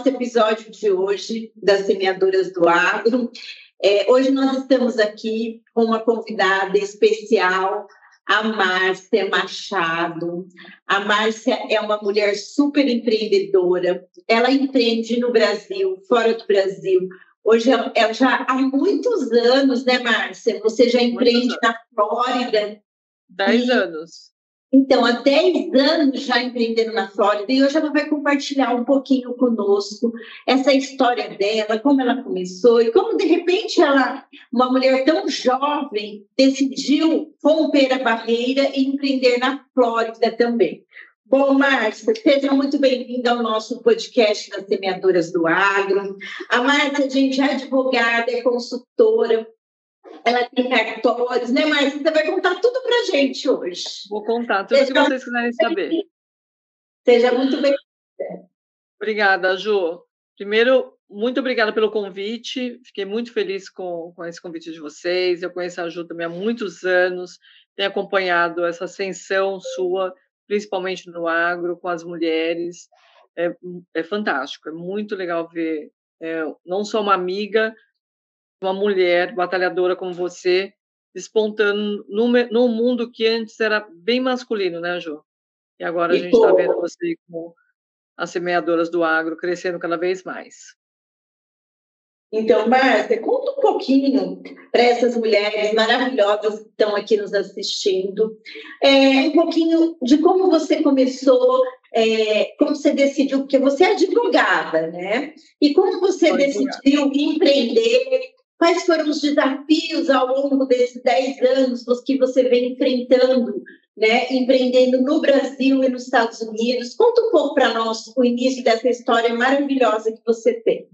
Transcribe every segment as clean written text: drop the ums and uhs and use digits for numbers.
nosso episódio de hoje das Semeadoras do Agro. Hoje nós estamos aqui com uma convidada especial, a Márcia Machado. A Márcia é uma mulher super empreendedora. Ela empreende no Brasil, fora do Brasil. Hoje, ela já há muitos anos, né, Márcia? Você já empreende na Flórida. 10 anos. Então, há 10 anos já empreendendo na Flórida, e hoje ela vai compartilhar um pouquinho conosco essa história dela, como ela começou e como, de repente, ela, uma mulher tão jovem, decidiu romper a barreira e empreender na Flórida também. Bom, Márcia, seja muito bem-vinda ao nosso podcast das Semeadoras do Agro. A Márcia, gente, é advogada, é consultora, ela tem cartórios, né, Márcia? Você vai contar tudo para a gente hoje. Vou contar tudo que vocês quiserem saber. Seja muito bem-vinda. Obrigada, Ju. Primeiro, muito obrigada pelo convite. Fiquei muito feliz com esse convite de vocês. Eu conheço a Ju também há muitos anos, tenho acompanhado essa ascensão sua, principalmente no agro, com as mulheres. É fantástico, é muito legal ver não só uma amiga, uma mulher batalhadora como você, despontando num mundo que antes era bem masculino, né, Ju? E agora a gente está vendo você com as semeadoras do agro crescendo cada vez mais. Então, Márcia, conta um pouquinho para essas mulheres maravilhosas que estão aqui nos assistindo, um pouquinho de como você começou, como você decidiu, porque você é advogada, né? E como você decidiu empreender. Quais foram os desafios ao longo desses 10 anos que você vem enfrentando, né, empreendendo no Brasil e nos Estados Unidos? Conta um pouco para nós o início dessa história maravilhosa que você tem.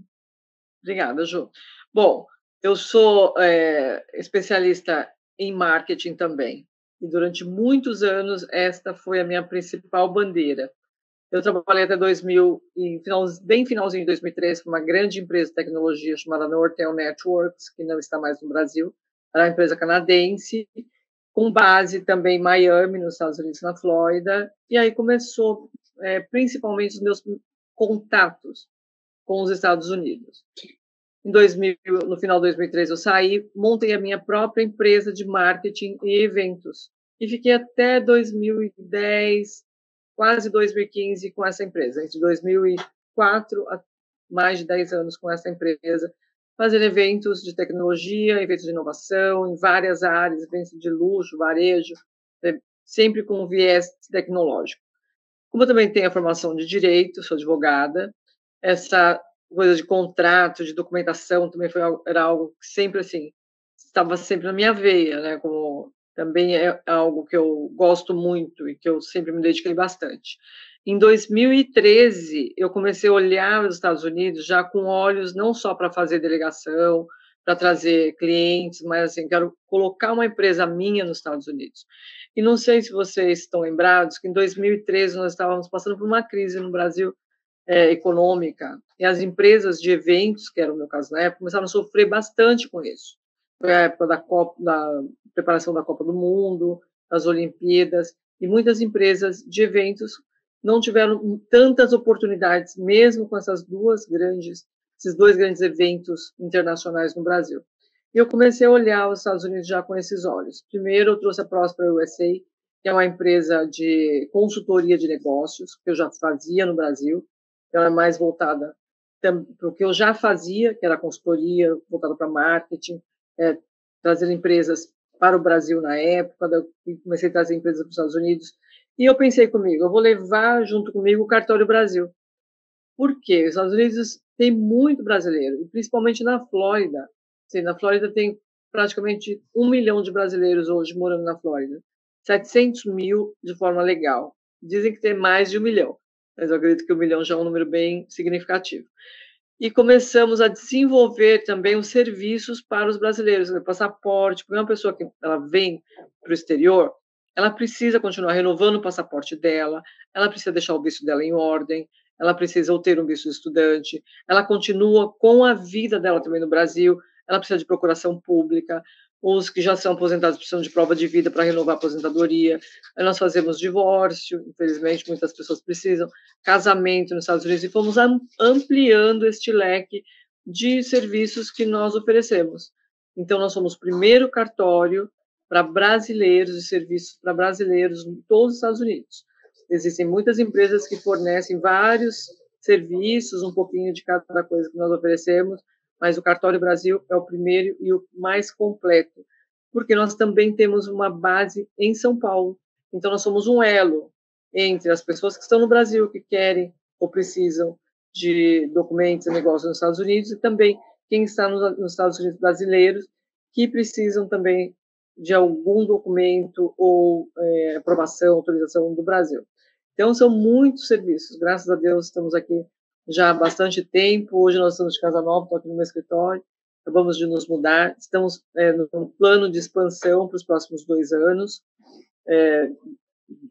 Obrigada, Ju. Bom, eu sou especialista em marketing também. E durante muitos anos, esta foi a minha principal bandeira. Eu trabalhei até 2000, bem finalzinho de 2003, para uma grande empresa de tecnologia chamada Nortel Networks, que não está mais no Brasil. Era uma empresa canadense, com base também em Miami, nos Estados Unidos, na Flórida. E aí começou, principalmente, os meus contatos com os Estados Unidos. No final de 2003, eu saí, montei a minha própria empresa de marketing e eventos. E fiquei até 2010, quase 2015 com essa empresa, entre 2004 a mais de 10 anos com essa empresa, fazendo eventos de tecnologia, eventos de inovação, em várias áreas, eventos de luxo, varejo, sempre com um viés tecnológico. Como eu também tenho a formação de direito, sou advogada, essa coisa de contrato, de documentação, também era algo que sempre, assim, estava sempre na minha veia, né, como também é algo que eu gosto muito e que eu sempre me dediquei bastante. Em 2013, eu comecei a olhar os Estados Unidos já com olhos não só para fazer delegação, para trazer clientes, mas assim, quero colocar uma empresa minha nos Estados Unidos. E não sei se vocês estão lembrados que em 2013 nós estávamos passando por uma crise no Brasil econômica, e as empresas de eventos, que era o meu caso na época, começaram a sofrer bastante com isso. Foi a época da preparação da Copa do Mundo, das Olimpíadas, e muitas empresas de eventos não tiveram tantas oportunidades, mesmo com esses dois grandes eventos internacionais no Brasil. E eu comecei a olhar os Estados Unidos já com esses olhos. Primeiro, eu trouxe a Prosper USA, que é uma empresa de consultoria de negócios, que eu já fazia no Brasil. Ela é mais voltada para o que eu já fazia, que era consultoria, voltada para marketing, trazer empresas para o Brasil na época, eu comecei a trazer empresas para os Estados Unidos, e eu pensei comigo, eu vou levar junto comigo o Cartório Brasil. Por quê? Os Estados Unidos tem muito brasileiro, e principalmente na Flórida. Assim, na Flórida tem praticamente 1 milhão de brasileiros hoje morando na Flórida, 700 mil de forma legal. Dizem que tem mais de 1 milhão, mas eu acredito que 1 milhão já é um número bem significativo. E começamos a desenvolver também os serviços para os brasileiros, o passaporte, porque uma pessoa que ela vem para o exterior, ela precisa continuar renovando o passaporte dela, ela precisa deixar o visto dela em ordem, ela precisa ter um visto de estudante, ela continua com a vida dela também no Brasil, ela precisa de procuração pública, os que já são aposentados precisam de prova de vida para renovar a aposentadoria. Aí nós fazemos divórcio, infelizmente muitas pessoas precisam, casamento nos Estados Unidos, e fomos ampliando este leque de serviços que nós oferecemos. Então, nós somos o primeiro cartório para brasileiros, de serviços para brasileiros em todos os Estados Unidos. Existem muitas empresas que fornecem vários serviços, um pouquinho de cada coisa que nós oferecemos, mas o Cartório Brasil é o primeiro e o mais completo, porque nós também temos uma base em São Paulo. Então, nós somos um elo entre as pessoas que estão no Brasil, que querem ou precisam de documentos e negócios nos Estados Unidos, e também quem está nos Estados Unidos brasileiros, que precisam também de algum documento ou aprovação, autorização do Brasil. Então, são muitos serviços. Graças a Deus, estamos aqui já há bastante tempo. Hoje nós estamos de casa nova, estou aqui no meu escritório, acabamos de nos mudar. Estamos num plano de expansão para os próximos 2 anos,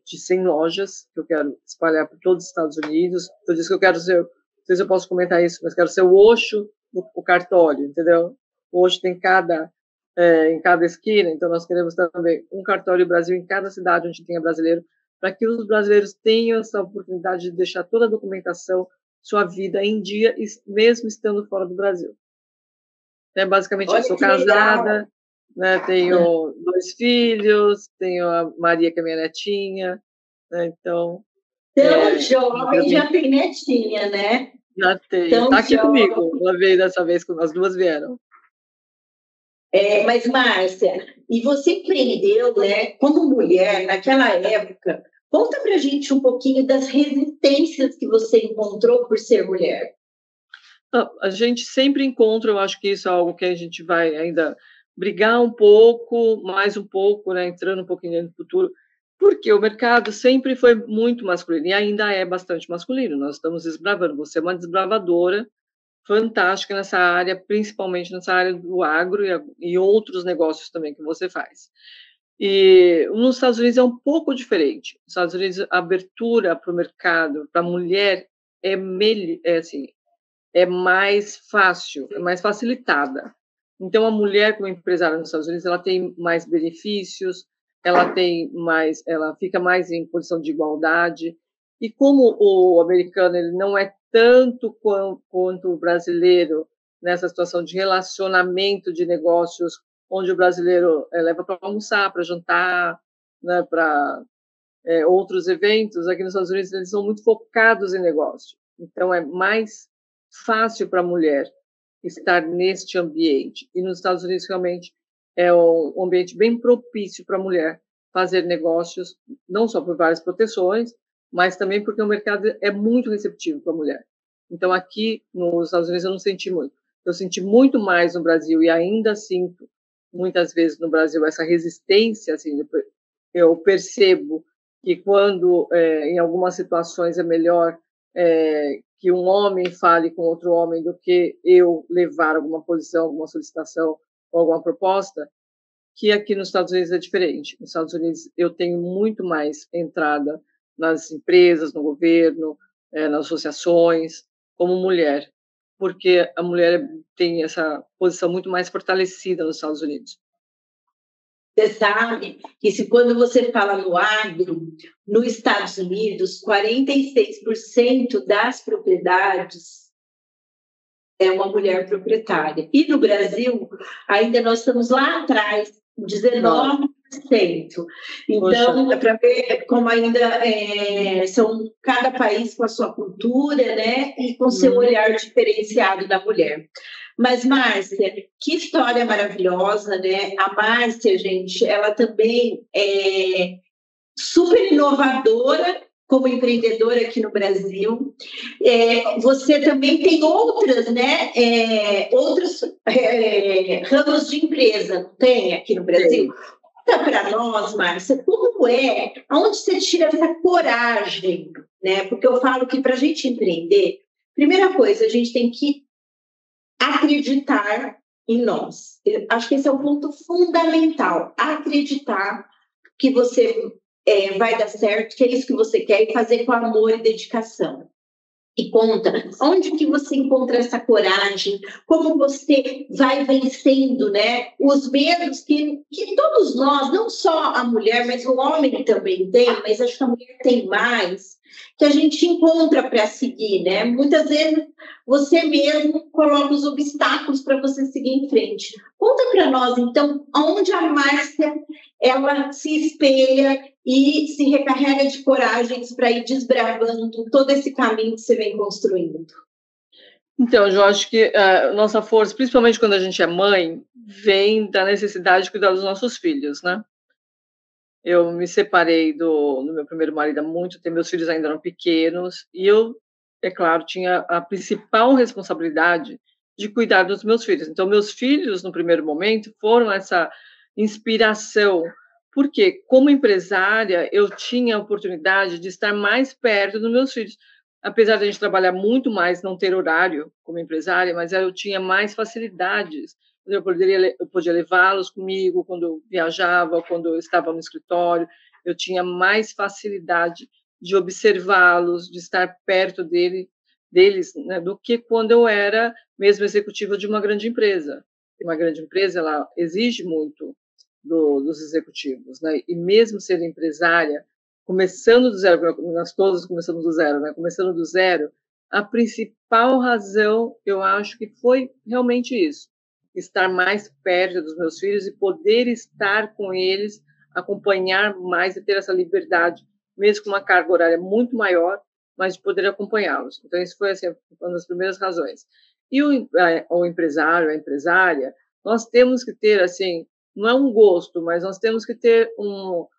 de 100 lojas, que eu quero espalhar por todos os Estados Unidos. Eu disse que eu quero ser, não sei se eu posso comentar isso, mas quero ser o Osho do cartório, entendeu? O Osho tem em cada esquina, então nós queremos também um cartório Brasil em cada cidade onde tenha brasileiro, para que os brasileiros tenham essa oportunidade de deixar toda a documentação, sua vida em dia, mesmo estando fora do Brasil. Basicamente, eu sou casada, né, tenho 2 filhos, tenho a Maria, que é minha netinha, né, então... Tão jovem, já tem netinha, né? Já tem. Está aqui comigo, ela veio dessa vez, as 2 vieram. Mas, Márcia, e você empreendeu, né, como mulher, naquela época. Conta para a gente um pouquinho das resistências que você encontrou por ser mulher. A gente sempre encontra, eu acho que isso é algo que a gente vai ainda brigar um pouco, mais um pouco, né, entrando um pouquinho no futuro, porque o mercado sempre foi muito masculino e ainda é bastante masculino. Nós estamos desbravando. Você é uma desbravadora fantástica nessa área, principalmente nessa área do agro e outros negócios também que você faz. E nos Estados Unidos é um pouco diferente. Nos Estados Unidos, a abertura para o mercado, para a mulher, é mais fácil, é mais facilitada. Então, a mulher como empresária nos Estados Unidos, ela tem mais benefícios, ela fica mais em posição de igualdade. E como o americano ele não é tanto quanto o brasileiro nessa situação de relacionamento de negócios, onde o brasileiro leva para almoçar, para jantar, né, para outros eventos, aqui nos Estados Unidos eles são muito focados em negócio. Então, é mais fácil para a mulher estar neste ambiente. E nos Estados Unidos, realmente, é um ambiente bem propício para a mulher fazer negócios, não só por várias proteções, mas também porque o mercado é muito receptivo para a mulher. Então, aqui nos Estados Unidos eu não senti muito. Eu senti muito mais no Brasil e ainda sinto, muitas vezes no Brasil, essa resistência. Assim, eu percebo que quando, em algumas situações, é melhor que um homem fale com outro homem do que eu levar alguma posição, alguma solicitação ou alguma proposta, que aqui nos Estados Unidos é diferente. Nos Estados Unidos eu tenho muito mais entrada nas empresas, no governo, nas associações, como mulher, porque a mulher tem essa posição muito mais fortalecida nos Estados Unidos. Você sabe que quando você fala no agro, nos Estados Unidos, 46% das propriedades é uma mulher proprietária. E no Brasil, ainda nós estamos lá atrás, 19%. Então, é para ver como ainda são cada país com a sua cultura, né? E com seu olhar diferenciado da mulher. Mas, Márcia, que história maravilhosa, né? A Márcia, gente, ela também é super inovadora como empreendedora aqui no Brasil. Você também tem outras, né? Outros ramos de empresa, não tem aqui no Brasil? Conta para nós, Márcia, como aonde você tira essa coragem, né? Porque eu falo que para a gente empreender, primeira coisa, a gente tem que acreditar em nós. Eu acho que esse é o ponto fundamental. Acreditar que você vai dar certo, que é isso que você quer, e fazer com amor e dedicação. E conta, onde que você encontra essa coragem? Como você vai vencendo, né, os medos que todos nós, não só a mulher, mas o homem também tem, mas acho que a mulher tem mais, que a gente encontra para seguir, né? Muitas vezes você mesmo coloca os obstáculos para você seguir em frente. Conta para nós, então, onde a Márcia ela se espelha e se recarrega de coragens para ir desbravando todo esse caminho que você vem construindo. Então, eu acho que a nossa força, principalmente quando a gente é mãe, vem da necessidade de cuidar dos nossos filhos, né? Eu me separei do meu primeiro marido há muito tempo, meus filhos ainda eram pequenos, e eu, é claro, tinha a principal responsabilidade de cuidar dos meus filhos. Então, meus filhos, no primeiro momento, foram essa inspiração, porque, como empresária, eu tinha a oportunidade de estar mais perto dos meus filhos. Apesar de a gente trabalhar muito mais, não ter horário como empresária, mas eu tinha mais facilidades. Eu podia levá-los comigo quando eu viajava, quando eu estava no escritório. Eu tinha mais facilidade de observá-los, de estar perto deles, né, do que quando eu era mesmo executiva de uma grande empresa. Uma grande empresa, ela exige muito dos executivos, né? E mesmo sendo empresária, começando do zero, nós todos começamos do zero, né? Começando do zero, a principal razão, eu acho que foi realmente isso, estar mais perto dos meus filhos e poder estar com eles, acompanhar mais e ter essa liberdade, mesmo com uma carga horária muito maior, mas de poder acompanhá-los. Então, isso foi assim, uma das primeiras razões. E o empresário, a empresária, nós temos que ter, assim, não é um gosto, mas nós temos que ter uma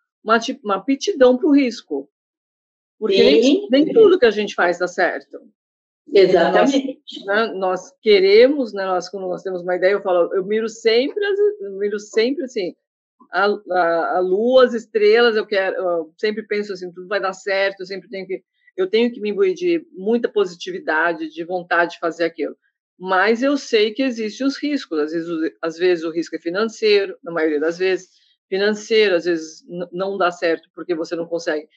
aptidão para o risco. Porque nem tudo que a gente faz dá certo. Exatamente. Nós queremos, né, quando nós temos uma ideia, eu miro sempre assim, a lua, as estrelas, eu sempre penso assim, tudo vai dar certo, eu tenho que me imbuir de muita positividade, de vontade de fazer aquilo. Mas eu sei que existem os riscos, às vezes o risco é financeiro, na maioria das vezes, financeiro, às vezes não dá certo porque você não consegue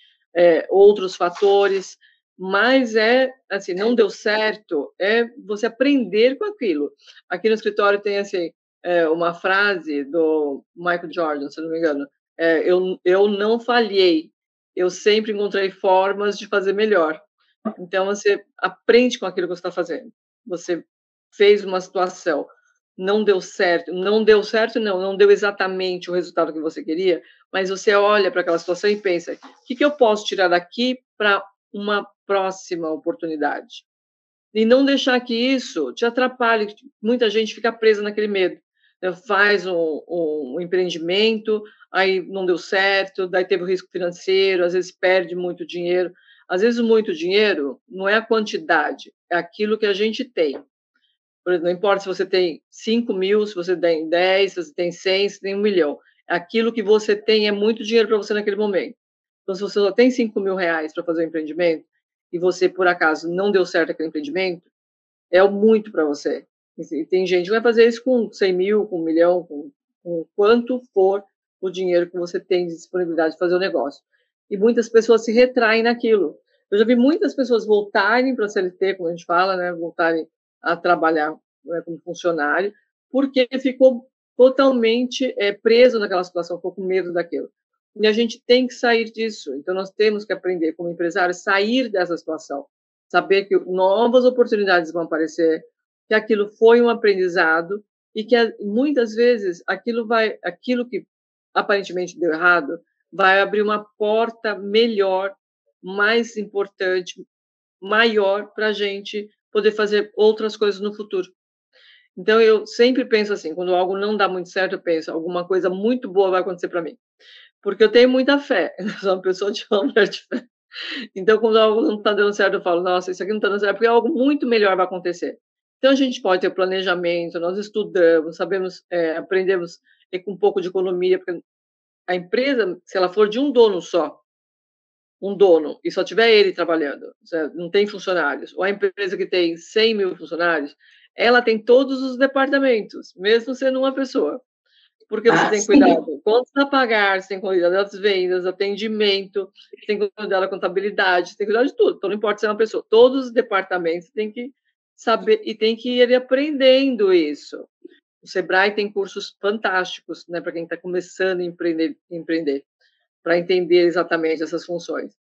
outros fatores, mas assim, não deu certo, você aprender com aquilo. Aqui no escritório tem assim, uma frase do Michael Jordan, se não me engano, eu não falhei, eu sempre encontrei formas de fazer melhor. Então, você aprende com aquilo que você está fazendo. Você fez uma situação, não deu certo, não deu exatamente o resultado que você queria, mas você olha para aquela situação e pensa, o que eu posso tirar daqui para uma próxima oportunidade? E não deixar que isso te atrapalhe. Muita gente fica presa naquele medo. Faz um empreendimento, aí não deu certo, daí teve o risco financeiro, às vezes perde muito dinheiro. Às vezes, muito dinheiro não é a quantidade, é aquilo que a gente tem. Por exemplo, não importa se você tem 5 mil, se você tem 10, se você tem 100, se você tem 1 milhão. Aquilo que você tem é muito dinheiro para você naquele momento. Então, se você só tem 5 mil reais para fazer um empreendimento e você, por acaso, não deu certo aquele empreendimento, é muito para você. E tem gente que vai fazer isso com 100 mil, com 1 milhão, com quanto for o dinheiro que você tem de disponibilidade de fazer o negócio. E muitas pessoas se retraem naquilo. Eu já vi muitas pessoas voltarem para a CLT, como a gente fala, né, voltarem a trabalhar, né, como funcionário, porque ficou totalmente preso naquela situação, ficou com medo daquilo. E a gente tem que sair disso. Então, nós temos que aprender, como empresário, sair dessa situação. Saber que novas oportunidades vão aparecer, que aquilo foi um aprendizado e que muitas vezes aquilo que aparentemente deu errado vai abrir uma porta melhor, mais importante, maior para a gente poder fazer outras coisas no futuro. Então, eu sempre penso assim, quando algo não dá muito certo, eu penso, alguma coisa muito boa vai acontecer para mim. Porque eu tenho muita fé, eu sou uma pessoa de fé. Então, quando algo não está dando certo, eu falo, nossa, isso aqui não está dando certo, porque algo muito melhor vai acontecer. Então, a gente pode ter planejamento, nós estudamos, sabemos, aprendemos com um pouco de economia, porque a empresa, se ela for de um dono só, e só tiver ele trabalhando, não tem funcionários, ou a empresa que tem 100 mil funcionários, ela tem todos os departamentos, mesmo sendo uma pessoa. porque você tem que cuidar de contas a pagar, você tem que cuidar das vendas, atendimento, você tem que cuidar da contabilidade, você tem que cuidar de tudo. Então, não importa se é uma pessoa, todos os departamentos têm que saber e tem que ir aprendendo isso. O Sebrae tem cursos fantásticos, né, para quem está começando a empreender, para entender exatamente essas funções.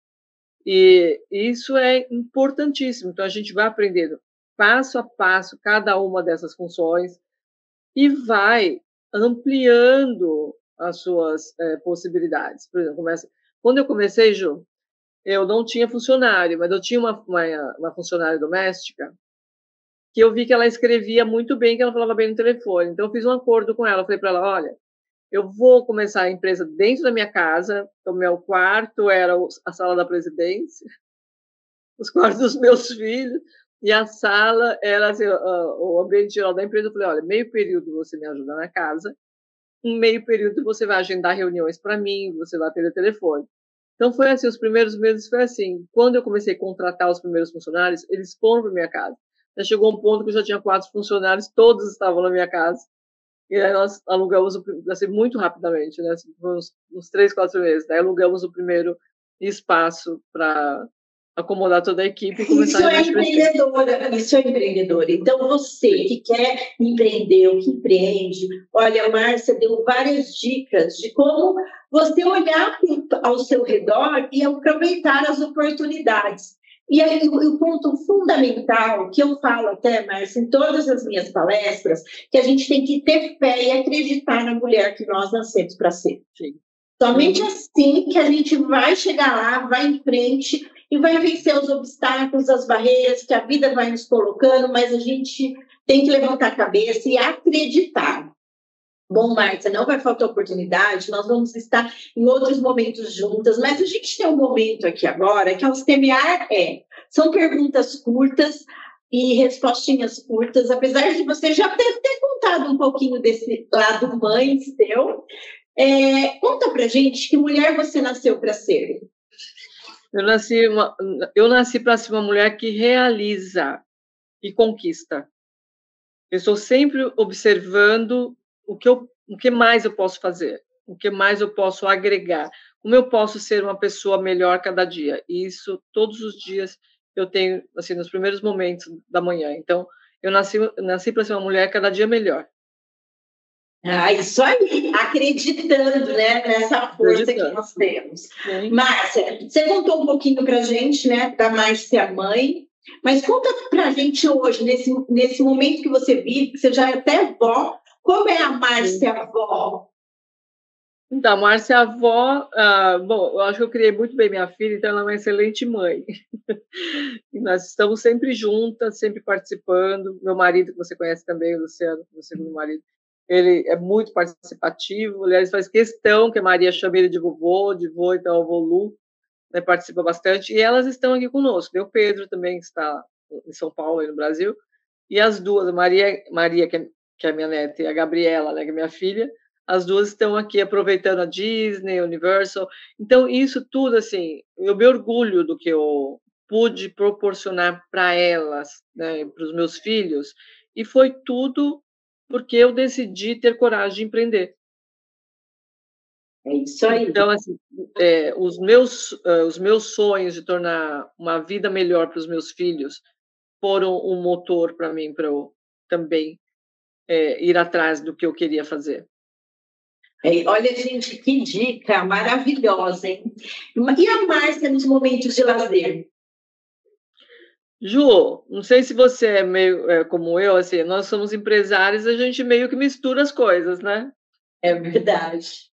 E isso é importantíssimo. Então, a gente vai aprendendo passo a passo cada uma dessas funções e vai ampliando as suas possibilidades. Por exemplo, quando eu comecei, Ju, eu não tinha funcionário, mas eu tinha uma funcionária doméstica que eu vi que ela escrevia muito bem, que ela falava bem no telefone. Então, eu fiz um acordo com ela. Eu falei para ela, olha, eu vou começar a empresa dentro da minha casa. Então, meu quarto era a sala da presidência, os quartos dos meus filhos, e a sala era assim, o ambiente geral da empresa. Eu falei, olha, meio período você me ajuda na casa, um meio período você vai agendar reuniões para mim, você vai atender telefone. Então, foi assim, os primeiros meses foi assim. Quando eu comecei a contratar os primeiros funcionários, eles foram para minha casa. Já chegou um ponto que eu já tinha 4 funcionários, todos estavam na minha casa. E aí nós alugamos, assim, muito rapidamente, né? Uns 3, 4 meses. Daí alugamos o primeiro espaço para acomodar toda a equipe e começar a empreendedora, isso é empreendedora. Então, você que quer empreender, o que empreende, olha, a Márcia deu várias dicas de como você olhar ao seu redor e aproveitar as oportunidades. E aí, o ponto fundamental, que eu falo até, Márcia, em todas as minhas palestras, que a gente tem que ter fé e acreditar na mulher que nós nascemos para ser. Sim. Somente assim que a gente vai chegar lá, vai em frente e vai vencer os obstáculos, as barreiras que a vida vai nos colocando, mas a gente tem que levantar a cabeça e acreditar. Bom, Márcia, não vai faltar oportunidade, nós vamos estar em outros momentos juntas, mas a gente tem um momento aqui agora que é o Semear são perguntas curtas e respostinhas curtas, apesar de você já ter contado um pouquinho desse lado mãe seu. Conta pra gente que mulher você nasceu para ser. Eu nasci para ser uma mulher que realiza e conquista. Eu estou sempre observando o que mais eu posso fazer, o que mais eu posso agregar, como eu posso ser uma pessoa melhor cada dia. E isso, todos os dias, eu tenho, assim, nos primeiros momentos da manhã. Então, eu nasci para ser uma mulher cada dia melhor. Isso aí, acreditando, né, nessa força que nós temos. Sim. Márcia, você contou um pouquinho para a gente, né, da Márcia mãe, mas conta para a gente hoje, nesse momento que você vive, que você já é até avó, como é a Márcia avó? Então, a Márcia avó, bom, eu acho que eu criei muito bem minha filha, então ela é uma excelente mãe. E nós estamos sempre juntas, sempre participando. Meu marido, que você conhece também, o Luciano, meu segundo marido, ele é muito participativo, aliás, faz questão que a Maria chame ele de vovô, então o vô Lu, né, participa bastante, e elas estão aqui conosco. Tem o Pedro também, que está em São Paulo, aí no Brasil, e as duas, a Maria que é minha neta, e a Gabriela, né, que é minha filha, as duas estão aqui aproveitando a Disney, a Universal. Então, isso tudo, assim, eu me orgulho do que eu pude proporcionar para elas, né, para os meus filhos, e foi tudo porque eu decidi ter coragem de empreender. É isso aí. Então, assim, os meus sonhos de tornar uma vida melhor para os meus filhos foram um motor para mim, para eu também ir atrás do que eu queria fazer. Olha, gente, que dica maravilhosa, hein? E a Márcia nos momentos de lazer? Ju, não sei se você é meio como eu, assim, nós somos empresários, a gente meio que mistura as coisas, né? É verdade.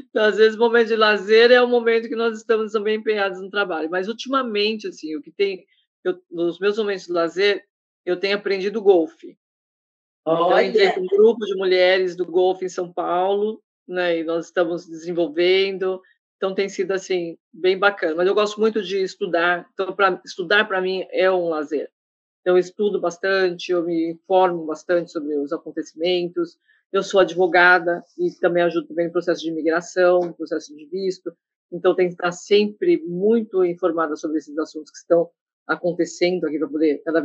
Então, às vezes, o momento de lazer é o momento que nós estamos também empenhados no trabalho. Mas, ultimamente, assim, nos meus momentos de lazer, eu tenho aprendido golfe. Olha. Eu entrei com um grupo de mulheres do golfe em São Paulo, né? E nós estamos desenvolvendo. Então, tem sido, assim, bem bacana. Mas eu gosto muito de estudar. Então, estudar, para mim, é um lazer. Então, eu estudo bastante, eu me informo bastante sobre os acontecimentos. Eu sou advogada e também ajudo também no processo de imigração, processo de visto. Então, tenho que estar sempre muito informada sobre esses assuntos que estão acontecendo aqui para poder cada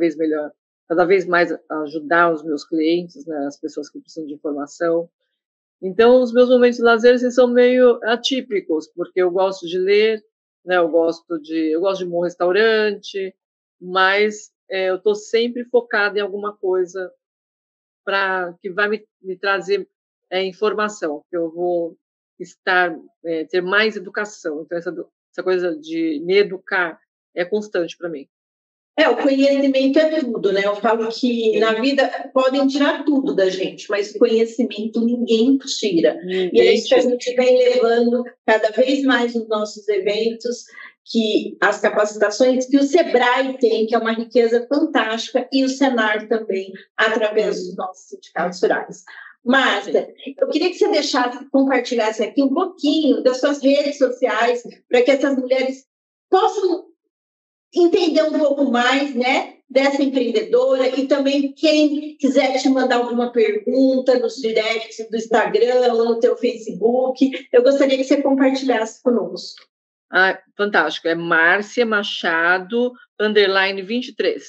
vez mais ajudar os meus clientes, né, as pessoas que precisam de informação. Então, os meus momentos de lazer assim, são meio atípicos, porque eu gosto de ler, né? Eu gosto de um bom restaurante, mas eu estou sempre focada em alguma coisa que vai me trazer informação, que eu vou ter mais educação. Então, essa coisa de me educar é constante para mim. O conhecimento é tudo, né? Eu falo que na vida podem tirar tudo da gente, mas conhecimento ninguém tira. E é isso que a gente vem levando cada vez mais nos nossos eventos, que as capacitações que o Sebrae tem, que é uma riqueza fantástica, e o Senar também, através dos nossos sindicatos rurais. Marta, eu queria que você compartilhasse aqui um pouquinho das suas redes sociais, para que essas mulheres possam entender um pouco mais, né, dessa empreendedora, e também quem quiser te mandar alguma pergunta nos directs do Instagram ou no teu Facebook, eu gostaria que você compartilhasse conosco. Fantástico. É Márcia Machado _23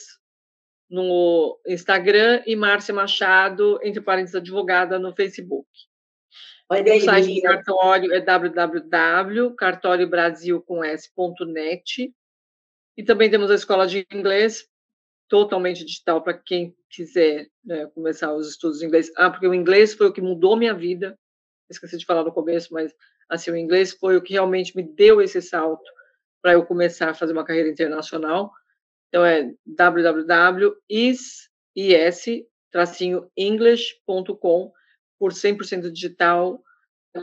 no Instagram e Márcia Machado, entre parênteses, advogada, no Facebook. Olha, o site do cartório é www.cartoriobrasil.net. E também temos a escola de inglês, totalmente digital, para quem quiser, né, começar os estudos de inglês. Porque o inglês foi o que mudou minha vida. Esqueci de falar no começo, mas assim, o inglês foi o que realmente me deu esse salto para eu começar a fazer uma carreira internacional. Então, é www.is-english.com, por 100% digital,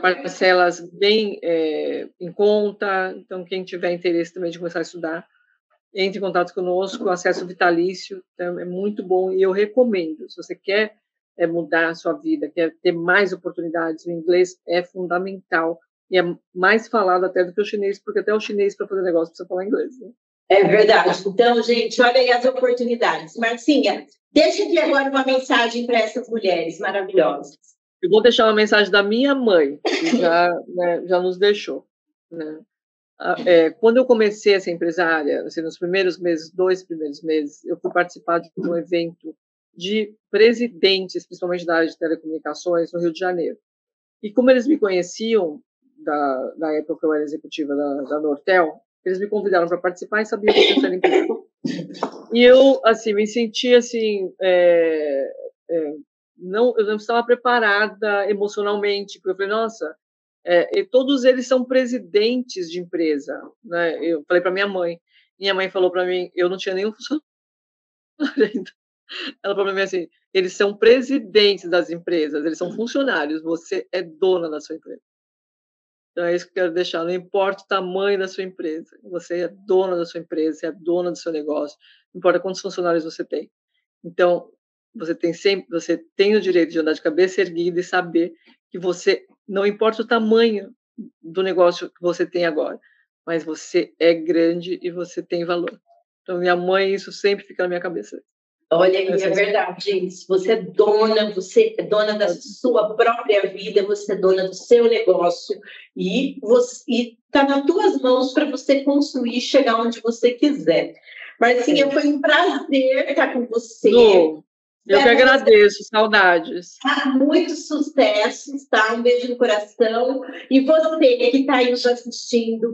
parcelas bem em conta. Então, quem tiver interesse também de começar a estudar, entre em contato conosco, acesso vitalício, então é muito bom e eu recomendo. Se você quer mudar a sua vida, quer ter mais oportunidades, o inglês é fundamental e é mais falado até do que o chinês, porque até o chinês, para fazer negócio, precisa falar inglês, né? É verdade. Então, gente, olha aí as oportunidades. Marcinha, deixa aqui agora uma mensagem para essas mulheres maravilhosas. Eu vou deixar uma mensagem da minha mãe, que já nos deixou, né? Quando eu comecei a ser empresária, assim, nos primeiros meses, 2 primeiros meses, eu fui participar de um evento de presidentes, principalmente da área de telecomunicações, no Rio de Janeiro. E como eles me conheciam, da época que eu era executiva da Nortel, eles me convidaram para participar e sabiam que eu ia ser empresária. E eu, assim, me senti, assim, eu não estava preparada emocionalmente, porque eu falei, nossa, e todos eles são presidentes de empresa, né? Eu falei para minha mãe falou para mim, eu não tinha nenhum funcionário ainda. Ela falou para mim assim, eles são presidentes das empresas, eles são funcionários, você é dona da sua empresa. Então é isso que eu quero deixar, não importa o tamanho da sua empresa, você é dona da sua empresa, você é dona do seu negócio, não importa quantos funcionários você tem. Então, você tem o direito de andar de cabeça erguida e saber que você, não importa o tamanho do negócio que você tem agora, mas você é grande e você tem valor. Então, minha mãe, isso sempre fica na minha cabeça. Olha, é verdade, gente. Você é dona da sua própria vida, você é dona do seu negócio e está nas tuas mãos para você construir e chegar onde você quiser. Marcinha, foi um prazer estar com você. Eu que agradeço, saudades. Muitos sucessos, tá? Um beijo no coração. E você que está aí nos assistindo,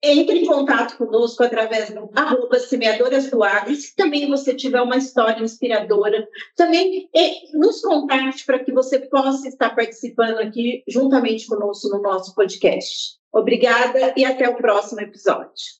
entre em contato conosco através do @semeadorasdoagro. E se também você tiver uma história inspiradora, também nos contacte para que você possa estar participando aqui juntamente conosco no nosso podcast. Obrigada e até o próximo episódio.